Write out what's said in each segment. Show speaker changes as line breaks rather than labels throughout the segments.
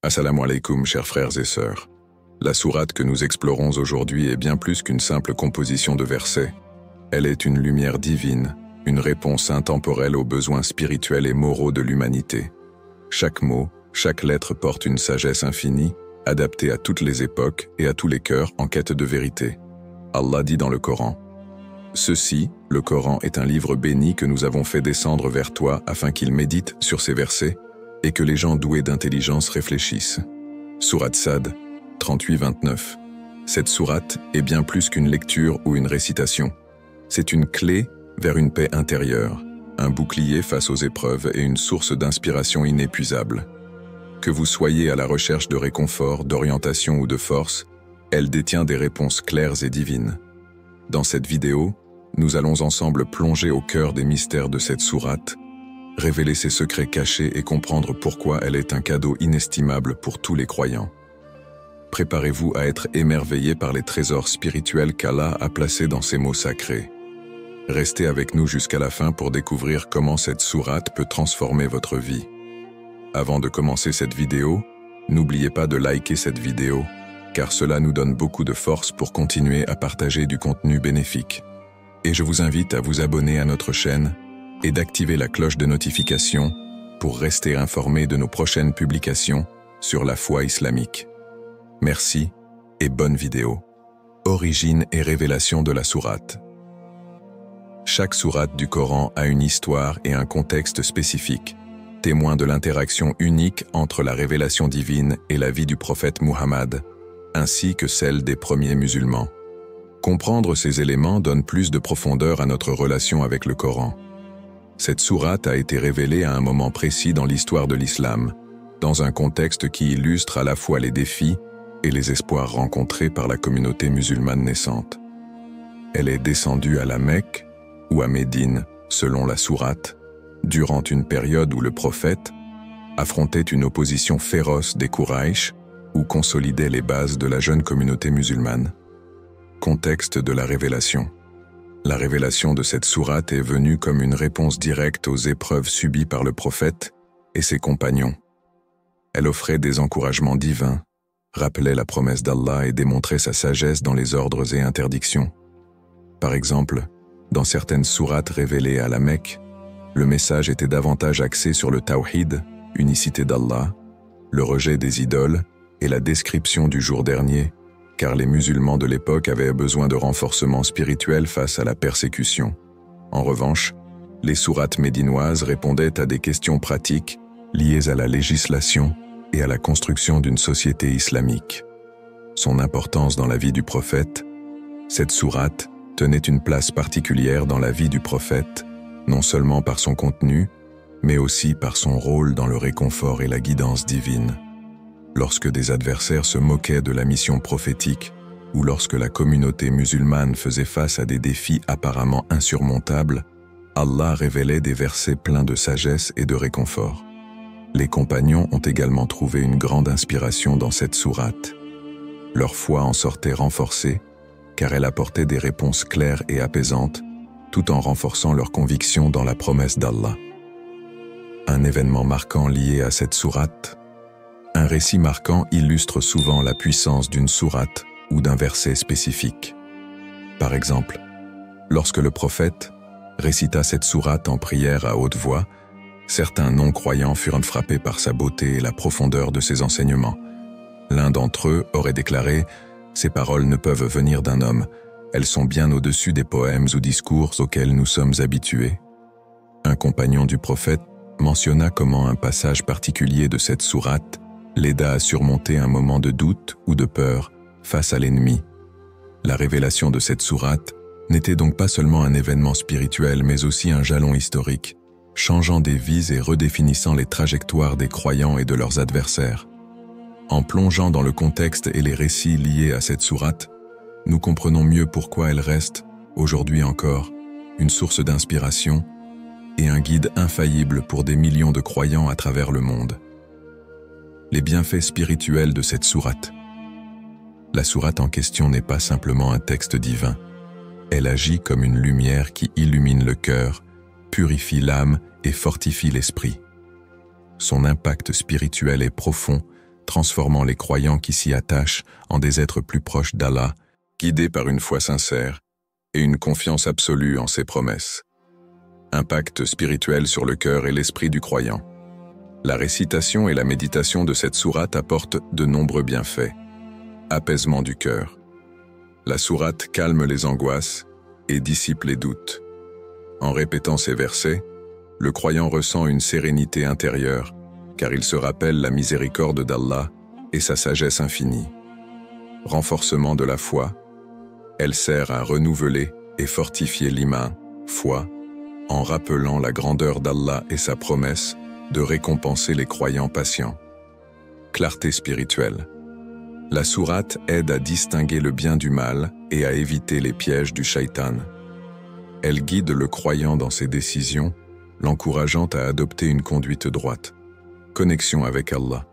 Assalamu alaikum, chers frères et sœurs. La sourate que nous explorons aujourd'hui est bien plus qu'une simple composition de versets. Elle est une lumière divine, une réponse intemporelle aux besoins spirituels et moraux de l'humanité. Chaque mot, chaque lettre porte une sagesse infinie, adaptée à toutes les époques et à tous les cœurs en quête de vérité. Allah dit dans le Coran: « Ceci, le Coran, est un livre béni que nous avons fait descendre vers toi afin qu'il médite sur ces versets et que les gens doués d'intelligence réfléchissent. » Sourate Sad 38-29. Cette sourate est bien plus qu'une lecture ou une récitation. C'est une clé vers une paix intérieure, un bouclier face aux épreuves et une source d'inspiration inépuisable. Que vous soyez à la recherche de réconfort, d'orientation ou de force, elle détient des réponses claires et divines. Dans cette vidéo, nous allons ensemble plonger au cœur des mystères de cette sourate, révéler ses secrets cachés et comprendre pourquoi elle est un cadeau inestimable pour tous les croyants. Préparez-vous à être émerveillés par les trésors spirituels qu'Allah a placés dans ces mots sacrés. Restez avec nous jusqu'à la fin pour découvrir comment cette sourate peut transformer votre vie. Avant de commencer cette vidéo, n'oubliez pas de liker cette vidéo, car cela nous donne beaucoup de force pour continuer à partager du contenu bénéfique. Et je vous invite à vous abonner à notre chaîne et d'activer la cloche de notification pour rester informé de nos prochaines publications sur la foi islamique. Merci et bonne vidéo. Origine et révélation de la sourate. Chaque sourate du Coran a une histoire et un contexte spécifique, témoin de l'interaction unique entre la révélation divine et la vie du prophète Muhammad, ainsi que celle des premiers musulmans. Comprendre ces éléments donne plus de profondeur à notre relation avec le Coran. Cette sourate a été révélée à un moment précis dans l'histoire de l'islam, dans un contexte qui illustre à la fois les défis et les espoirs rencontrés par la communauté musulmane naissante. Elle est descendue à la Mecque ou à Médine, selon la sourate, durant une période où le prophète affrontait une opposition féroce des Quraysh ou consolidait les bases de la jeune communauté musulmane. Contexte de la révélation. La révélation de cette sourate est venue comme une réponse directe aux épreuves subies par le prophète et ses compagnons. Elle offrait des encouragements divins, rappelait la promesse d'Allah et démontrait sa sagesse dans les ordres et interdictions. Par exemple, dans certaines sourates révélées à la Mecque, le message était davantage axé sur le tawhid, unicité d'Allah, le rejet des idoles et la description du jour dernier, car les musulmans de l'époque avaient besoin de renforcement spirituel face à la persécution. En revanche, les sourates médinoises répondaient à des questions pratiques liées à la législation et à la construction d'une société islamique. Son importance dans la vie du prophète, cette sourate tenait une place particulière dans la vie du prophète, non seulement par son contenu, mais aussi par son rôle dans le réconfort et la guidance divine. Lorsque des adversaires se moquaient de la mission prophétique, ou lorsque la communauté musulmane faisait face à des défis apparemment insurmontables, Allah révélait des versets pleins de sagesse et de réconfort. Les compagnons ont également trouvé une grande inspiration dans cette sourate. Leur foi en sortait renforcée, car elle apportait des réponses claires et apaisantes, tout en renforçant leur conviction dans la promesse d'Allah. Un événement marquant lié à cette sourate. Un récit marquant illustre souvent la puissance d'une sourate ou d'un verset spécifique. Par exemple, lorsque le prophète récita cette sourate en prière à haute voix, certains non-croyants furent frappés par sa beauté et la profondeur de ses enseignements. L'un d'entre eux aurait déclaré « Ces paroles ne peuvent venir d'un homme, elles sont bien au-dessus des poèmes ou discours auxquels nous sommes habitués. » Un compagnon du prophète mentionna comment un passage particulier de cette sourate l'aida à surmonter un moment de doute ou de peur face à l'ennemi. La révélation de cette sourate n'était donc pas seulement un événement spirituel, mais aussi un jalon historique, changeant des vies et redéfinissant les trajectoires des croyants et de leurs adversaires. En plongeant dans le contexte et les récits liés à cette sourate, nous comprenons mieux pourquoi elle reste, aujourd'hui encore, une source d'inspiration et un guide infaillible pour des millions de croyants à travers le monde. Les bienfaits spirituels de cette sourate. La sourate en question n'est pas simplement un texte divin. Elle agit comme une lumière qui illumine le cœur, purifie l'âme et fortifie l'esprit. Son impact spirituel est profond, transformant les croyants qui s'y attachent en des êtres plus proches d'Allah, guidés par une foi sincère et une confiance absolue en ses promesses. Impact spirituel sur le cœur et l'esprit du croyant. La récitation et la méditation de cette sourate apportent de nombreux bienfaits. Apaisement du cœur. La sourate calme les angoisses et dissipe les doutes. En répétant ces versets, le croyant ressent une sérénité intérieure, car il se rappelle la miséricorde d'Allah et sa sagesse infinie. Renforcement de la foi. Elle sert à renouveler et fortifier l'iman, foi, en rappelant la grandeur d'Allah et sa promesse de récompenser les croyants patients. Clarté spirituelle. La sourate aide à distinguer le bien du mal et à éviter les pièges du shaitan. Elle guide le croyant dans ses décisions, l'encourageant à adopter une conduite droite. Connexion avec Allah.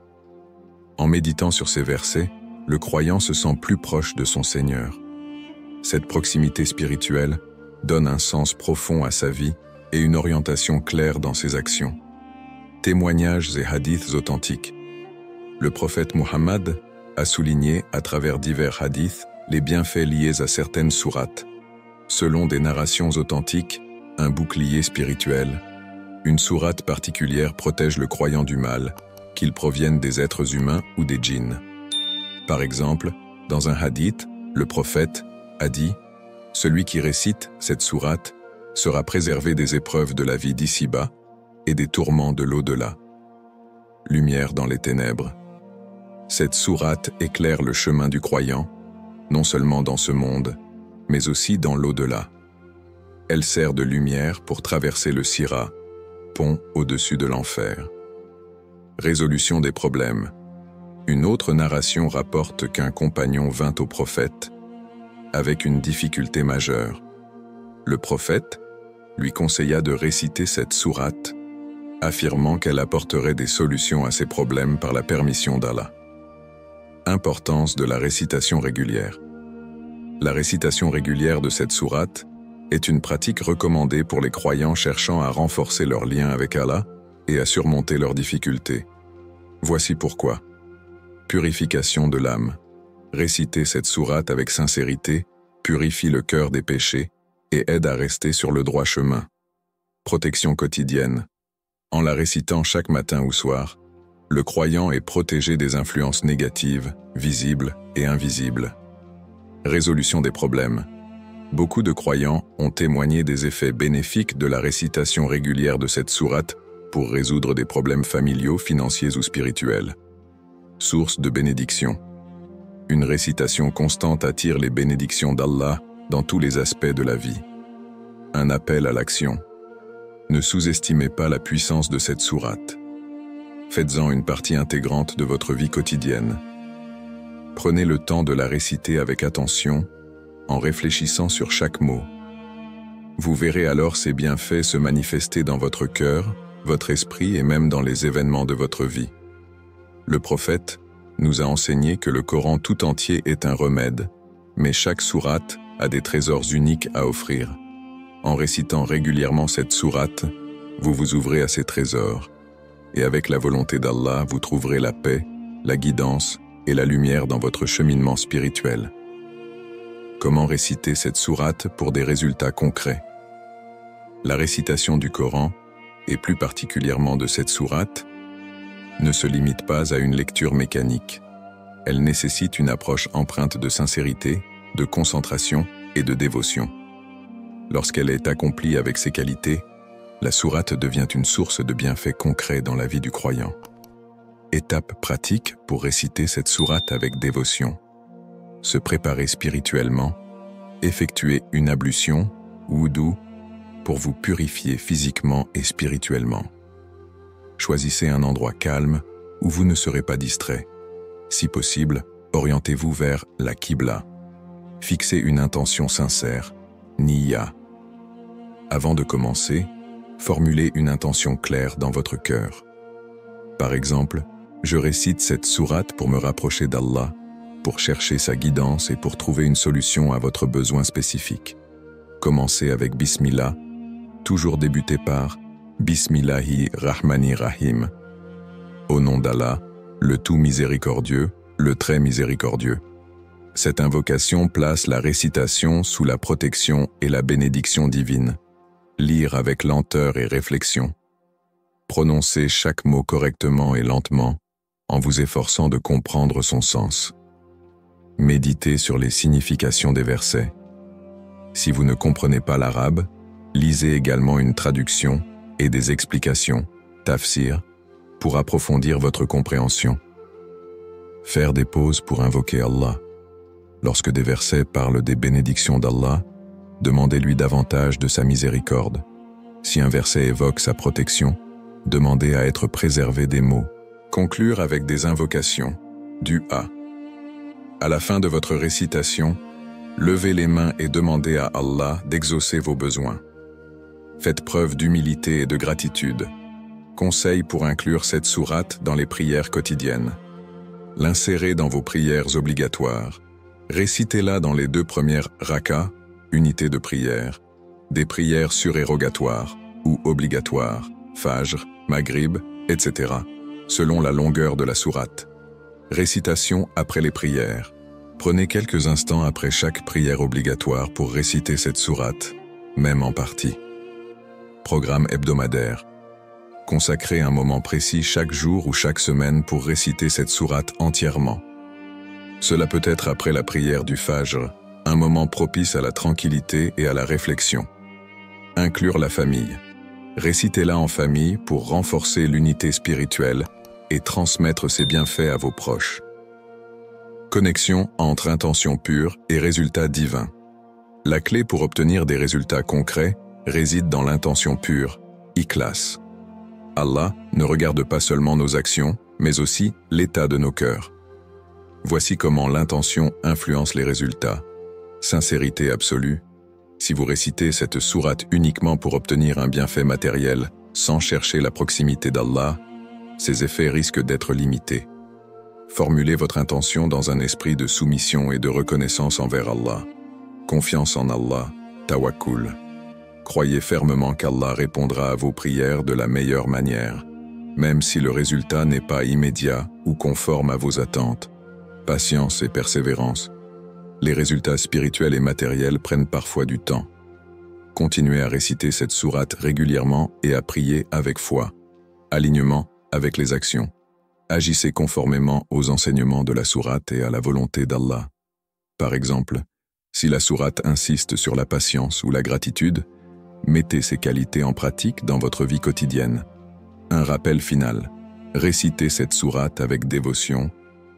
En méditant sur ces versets, le croyant se sent plus proche de son Seigneur. Cette proximité spirituelle donne un sens profond à sa vie et une orientation claire dans ses actions. Témoignages et hadiths authentiques. Le prophète Muhammad a souligné, à travers divers hadiths, les bienfaits liés à certaines sourates. Selon des narrations authentiques, un bouclier spirituel, une sourate particulière protège le croyant du mal, qu'il provienne des êtres humains ou des djinns. Par exemple, dans un hadith, le prophète a dit « Celui qui récite cette sourate sera préservé des épreuves de la vie d'ici-bas et des tourments de l'au-delà. » Lumière dans les ténèbres. Cette sourate éclaire le chemin du croyant, non seulement dans ce monde, mais aussi dans l'au-delà. Elle sert de lumière pour traverser le Sira, pont au-dessus de l'enfer. Résolution des problèmes. Une autre narration rapporte qu'un compagnon vint au prophète avec une difficulté majeure. Le prophète lui conseilla de réciter cette sourate, affirmant qu'elle apporterait des solutions à ses problèmes par la permission d'Allah. Importance de la récitation régulière. La récitation régulière de cette sourate est une pratique recommandée pour les croyants cherchant à renforcer leur lien avec Allah et à surmonter leurs difficultés. Voici pourquoi. Purification de l'âme. Réciter cette sourate avec sincérité purifie le cœur des péchés et aide à rester sur le droit chemin. Protection quotidienne. En la récitant chaque matin ou soir, le croyant est protégé des influences négatives, visibles et invisibles. Résolution des problèmes. Beaucoup de croyants ont témoigné des effets bénéfiques de la récitation régulière de cette sourate pour résoudre des problèmes familiaux, financiers ou spirituels. Source de bénédiction. Une récitation constante attire les bénédictions d'Allah dans tous les aspects de la vie. Un appel à l'action. Ne sous-estimez pas la puissance de cette sourate. Faites-en une partie intégrante de votre vie quotidienne. Prenez le temps de la réciter avec attention, en réfléchissant sur chaque mot. Vous verrez alors ses bienfaits se manifester dans votre cœur, votre esprit et même dans les événements de votre vie. Le prophète nous a enseigné que le Coran tout entier est un remède, mais chaque sourate a des trésors uniques à offrir. En récitant régulièrement cette sourate, vous vous ouvrez à ces trésors, et avec la volonté d'Allah, vous trouverez la paix, la guidance et la lumière dans votre cheminement spirituel. Comment réciter cette sourate pour des résultats concrets? La récitation du Coran, et plus particulièrement de cette sourate, ne se limite pas à une lecture mécanique. Elle nécessite une approche empreinte de sincérité, de concentration et de dévotion. Lorsqu'elle est accomplie avec ces qualités, la sourate devient une source de bienfaits concrets dans la vie du croyant. Étape pratique pour réciter cette sourate avec dévotion. Se préparer spirituellement, effectuer une ablution, wudu, pour vous purifier physiquement et spirituellement. Choisissez un endroit calme où vous ne serez pas distrait. Si possible, orientez-vous vers la Qibla. Fixez une intention sincère, niyya. Avant de commencer, formulez une intention claire dans votre cœur. Par exemple, je récite cette sourate pour me rapprocher d'Allah, pour chercher sa guidance et pour trouver une solution à votre besoin spécifique. Commencez avec Bismillah, toujours débuter par Bismillahi Rahmani Rahim. Au nom d'Allah, le tout miséricordieux, le très miséricordieux. Cette invocation place la récitation sous la protection et la bénédiction divine. Lire avec lenteur et réflexion. Prononcez chaque mot correctement et lentement, en vous efforçant de comprendre son sens. Méditez sur les significations des versets. Si vous ne comprenez pas l'arabe, lisez également une traduction et des explications, tafsir, pour approfondir votre compréhension. Faire des pauses pour invoquer Allah. Lorsque des versets parlent des bénédictions d'Allah, demandez-lui davantage de sa miséricorde. Si un verset évoque sa protection, demandez à être préservé des maux. Conclure avec des invocations. Du A. À la fin de votre récitation, levez les mains et demandez à Allah d'exaucer vos besoins. Faites preuve d'humilité et de gratitude. Conseil pour inclure cette sourate dans les prières quotidiennes. L'insérer dans vos prières obligatoires. Récitez-la dans les 2 premières rakas, unités de prière, des prières surérogatoires ou obligatoires, fajr, maghrib, etc., selon la longueur de la sourate. Récitation après les prières. Prenez quelques instants après chaque prière obligatoire pour réciter cette sourate, même en partie. Programme hebdomadaire. Consacrez un moment précis chaque jour ou chaque semaine pour réciter cette sourate entièrement. Cela peut être après la prière du Fajr, un moment propice à la tranquillité et à la réflexion. Inclure la famille. Récitez-la en famille pour renforcer l'unité spirituelle et transmettre ses bienfaits à vos proches. Connexion entre intention pure et résultats divins. La clé pour obtenir des résultats concrets réside dans l'intention pure, ikhlas. Allah ne regarde pas seulement nos actions, mais aussi l'état de nos cœurs. Voici comment l'intention influence les résultats. Sincérité absolue. Si vous récitez cette sourate uniquement pour obtenir un bienfait matériel, sans chercher la proximité d'Allah, ses effets risquent d'être limités. Formulez votre intention dans un esprit de soumission et de reconnaissance envers Allah. Confiance en Allah, tawakkul. Croyez fermement qu'Allah répondra à vos prières de la meilleure manière, même si le résultat n'est pas immédiat ou conforme à vos attentes. Patience et persévérance. Les résultats spirituels et matériels prennent parfois du temps. Continuez à réciter cette sourate régulièrement et à prier avec foi. Alignement avec les actions. Agissez conformément aux enseignements de la sourate et à la volonté d'Allah. Par exemple, si la sourate insiste sur la patience ou la gratitude, mettez ces qualités en pratique dans votre vie quotidienne. Un rappel final. Récitez cette sourate avec dévotion.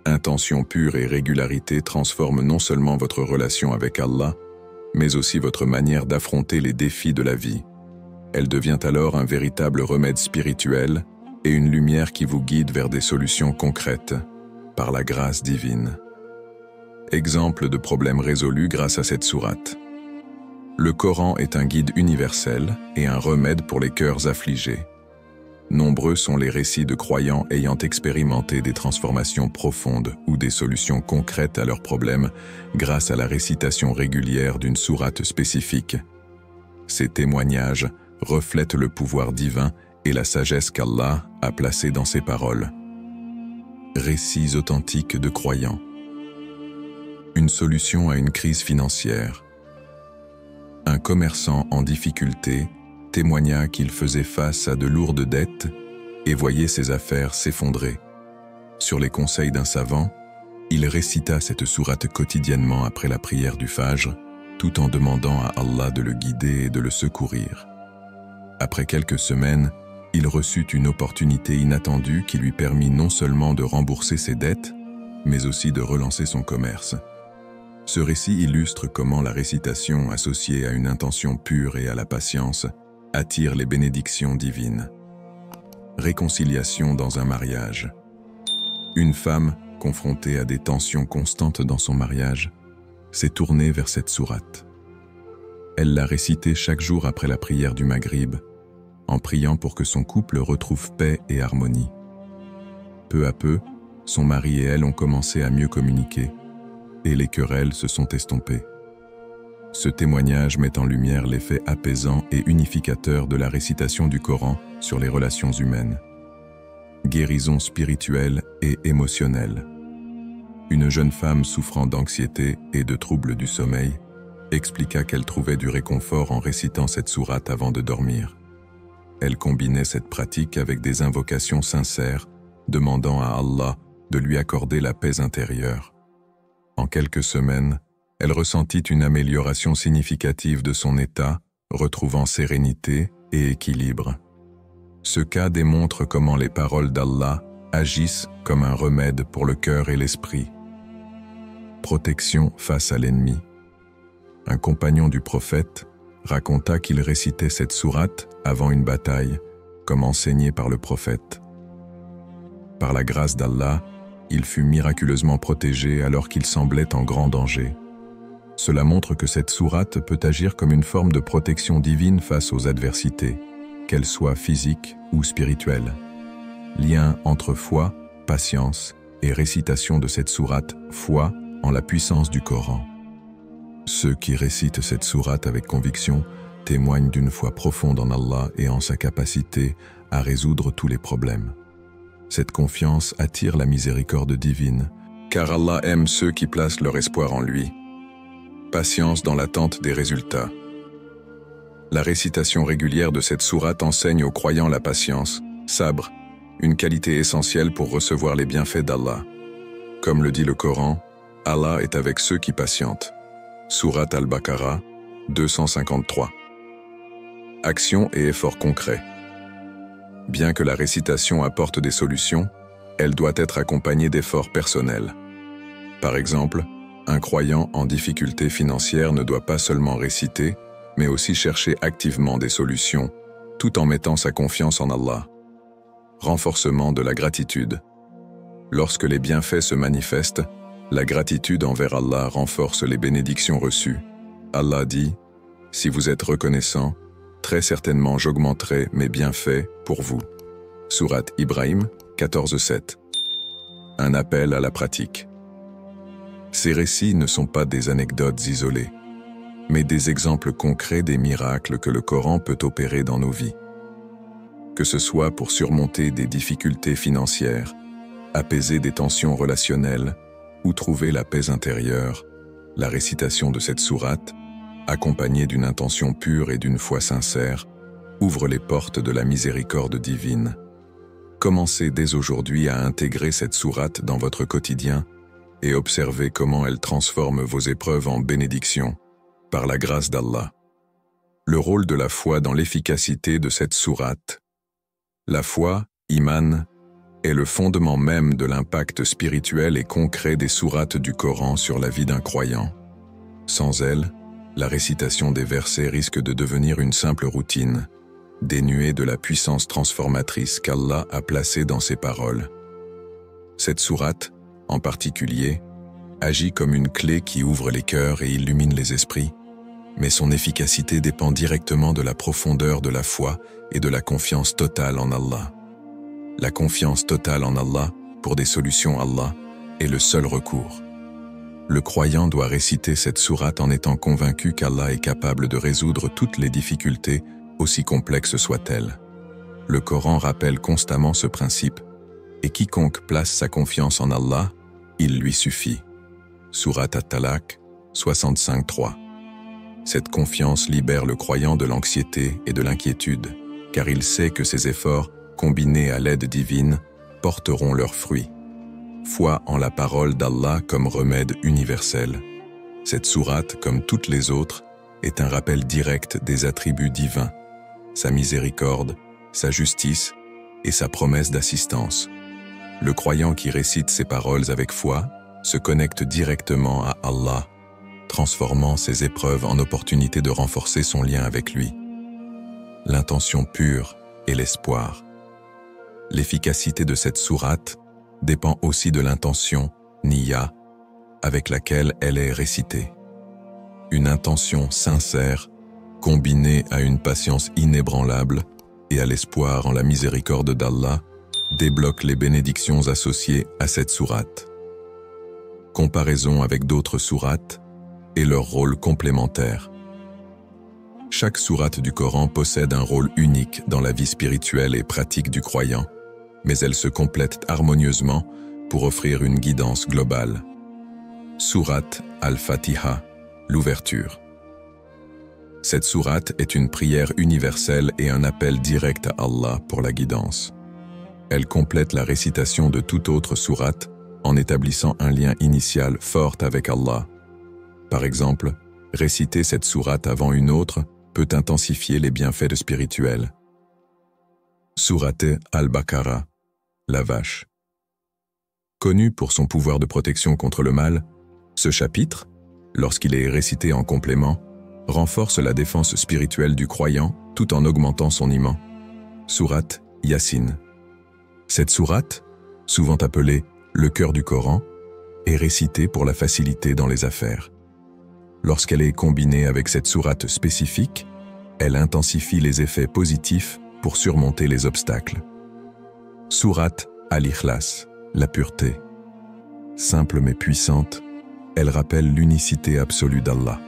Intention pure et régularité transforment non seulement votre relation avec Allah, mais aussi votre manière d'affronter les défis de la vie. Elle devient alors un véritable remède spirituel et une lumière qui vous guide vers des solutions concrètes, par la grâce divine. Exemple de problèmes résolus grâce à cette sourate. Le Coran est un guide universel et un remède pour les cœurs affligés. Nombreux sont les récits de croyants ayant expérimenté des transformations profondes ou des solutions concrètes à leurs problèmes grâce à la récitation régulière d'une sourate spécifique. Ces témoignages reflètent le pouvoir divin et la sagesse qu'Allah a placée dans ses paroles. Récits authentiques de croyants. Une solution à une crise financière. Un commerçant en difficulté témoigna qu'il faisait face à de lourdes dettes et voyait ses affaires s'effondrer. Sur les conseils d'un savant, il récita cette sourate quotidiennement après la prière du Fajr, tout en demandant à Allah de le guider et de le secourir. Après quelques semaines, il reçut une opportunité inattendue qui lui permit non seulement de rembourser ses dettes, mais aussi de relancer son commerce. Ce récit illustre comment la récitation associée à une intention pure et à la patience attire les bénédictions divines. Réconciliation dans un mariage. Une femme, confrontée à des tensions constantes dans son mariage, s'est tournée vers cette sourate. Elle l'a récitée chaque jour après la prière du Maghrib, en priant pour que son couple retrouve paix et harmonie. Peu à peu, son mari et elle ont commencé à mieux communiquer, et les querelles se sont estompées. Ce témoignage met en lumière l'effet apaisant et unificateur de la récitation du Coran sur les relations humaines. guérison spirituelle et émotionnelle. Une jeune femme souffrant d'anxiété et de troubles du sommeil expliqua qu'elle trouvait du réconfort en récitant cette sourate avant de dormir. Elle combinait cette pratique avec des invocations sincères, demandant à Allah de lui accorder la paix intérieure. En quelques semaines, elle ressentit une amélioration significative de son état, retrouvant sérénité et équilibre. Ce cas démontre comment les paroles d'Allah agissent comme un remède pour le cœur et l'esprit. Protection face à l'ennemi. Un compagnon du prophète raconta qu'il récitait cette sourate avant une bataille, comme enseigné par le prophète. Par la grâce d'Allah, il fut miraculeusement protégé alors qu'il semblait en grand danger. Cela montre que cette sourate peut agir comme une forme de protection divine face aux adversités, qu'elles soient physiques ou spirituelles. Lien entre foi, patience et récitation de cette sourate, foi en la puissance du Coran. Ceux qui récitent cette sourate avec conviction témoignent d'une foi profonde en Allah et en sa capacité à résoudre tous les problèmes. Cette confiance attire la miséricorde divine, car Allah aime ceux qui placent leur espoir en lui. Patience dans l'attente des résultats. La récitation régulière de cette sourate enseigne aux croyants la patience, sabre, une qualité essentielle pour recevoir les bienfaits d'Allah. Comme le dit le Coran, Allah est avec ceux qui patientent. Sourate Al-Baqarah, 253. Action et effort concrets. Bien que la récitation apporte des solutions, elle doit être accompagnée d'efforts personnels. Par exemple, un croyant en difficulté financière ne doit pas seulement réciter, mais aussi chercher activement des solutions, tout en mettant sa confiance en Allah. Renforcement de la gratitude. Lorsque les bienfaits se manifestent, la gratitude envers Allah renforce les bénédictions reçues. Allah dit « Si vous êtes reconnaissant, très certainement j'augmenterai mes bienfaits pour vous. » Sourate Ibrahim 14:7. Un appel à la pratique. Ces récits ne sont pas des anecdotes isolées, mais des exemples concrets des miracles que le Coran peut opérer dans nos vies. Que ce soit pour surmonter des difficultés financières, apaiser des tensions relationnelles ou trouver la paix intérieure, la récitation de cette sourate, accompagnée d'une intention pure et d'une foi sincère, ouvre les portes de la miséricorde divine. Commencez dès aujourd'hui à intégrer cette sourate dans votre quotidien et observez comment elle transforme vos épreuves en bénédictions, par la grâce d'Allah. Le rôle de la foi dans l'efficacité de cette sourate. La foi, iman, est le fondement même de l'impact spirituel et concret des sourates du Coran sur la vie d'un croyant. Sans elle, la récitation des versets risque de devenir une simple routine, dénuée de la puissance transformatrice qu'Allah a placée dans ses paroles. Cette sourate, en particulier, agit comme une clé qui ouvre les cœurs et illumine les esprits, mais son efficacité dépend directement de la profondeur de la foi et de la confiance totale en Allah. La confiance totale en Allah, pour des solutions Allah, est le seul recours. Le croyant doit réciter cette sourate en étant convaincu qu'Allah est capable de résoudre toutes les difficultés, aussi complexes soient-elles. Le Coran rappelle constamment ce principe, et quiconque place sa confiance en Allah, il lui suffit. Sourate At-Talaq 65:3. Cette confiance libère le croyant de l'anxiété et de l'inquiétude, car il sait que ses efforts, combinés à l'aide divine, porteront leurs fruits. Foi en la parole d'Allah comme remède universel. Cette sourate, comme toutes les autres, est un rappel direct des attributs divins, sa miséricorde, sa justice et sa promesse d'assistance. Le croyant qui récite ces paroles avec foi se connecte directement à Allah, transformant ses épreuves en opportunités de renforcer son lien avec lui. L'intention pure et l'espoir. L'efficacité de cette sourate dépend aussi de l'intention, niya, avec laquelle elle est récitée. Une intention sincère, combinée à une patience inébranlable et à l'espoir en la miséricorde d'Allah, débloque les bénédictions associées à cette sourate. Comparaison avec d'autres sourates et leur rôle complémentaire. Chaque sourate du Coran possède un rôle unique dans la vie spirituelle et pratique du croyant, mais elles se complètent harmonieusement pour offrir une guidance globale. Sourate Al-Fatiha, l'ouverture. Cette sourate est une prière universelle et un appel direct à Allah pour la guidance. Elle complète la récitation de toute autre sourate en établissant un lien initial fort avec Allah. Par exemple, réciter cette sourate avant une autre peut intensifier les bienfaits spirituels. Sourate Al-Baqarah, la vache. Connu pour son pouvoir de protection contre le mal, ce chapitre, lorsqu'il est récité en complément, renforce la défense spirituelle du croyant tout en augmentant son iman. Sourate Yasin. Cette sourate, souvent appelée le cœur du Coran, est récitée pour la facilité dans les affaires. Lorsqu'elle est combinée avec cette sourate spécifique, elle intensifie les effets positifs pour surmonter les obstacles. Sourate Al-Ikhlas, la pureté. Simple mais puissante, elle rappelle l'unicité absolue d'Allah.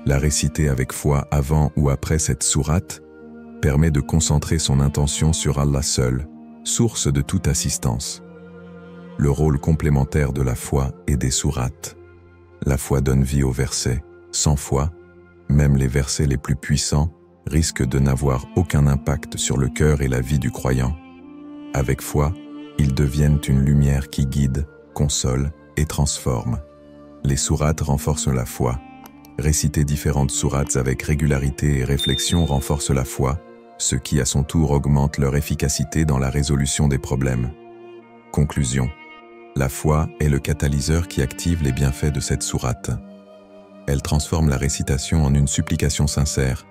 La réciter avec foi avant ou après cette sourate permet de concentrer son intention sur Allah seul, source de toute assistance. Le rôle complémentaire de la foi et des sourates. La foi donne vie aux versets. Sans foi, même les versets les plus puissants risquent de n'avoir aucun impact sur le cœur et la vie du croyant. Avec foi, ils deviennent une lumière qui guide, console et transforme. Les sourates renforcent la foi. Réciter différentes sourates avec régularité et réflexion renforce la foi, ce qui à son tour augmente leur efficacité dans la résolution des problèmes. Conclusion. La foi est le catalyseur qui active les bienfaits de cette sourate. Elle transforme la récitation en une supplication sincère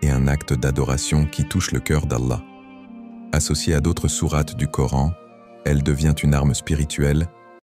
et un acte d'adoration qui touche le cœur d'Allah. Associée à d'autres sourates du Coran, elle devient une arme spirituelle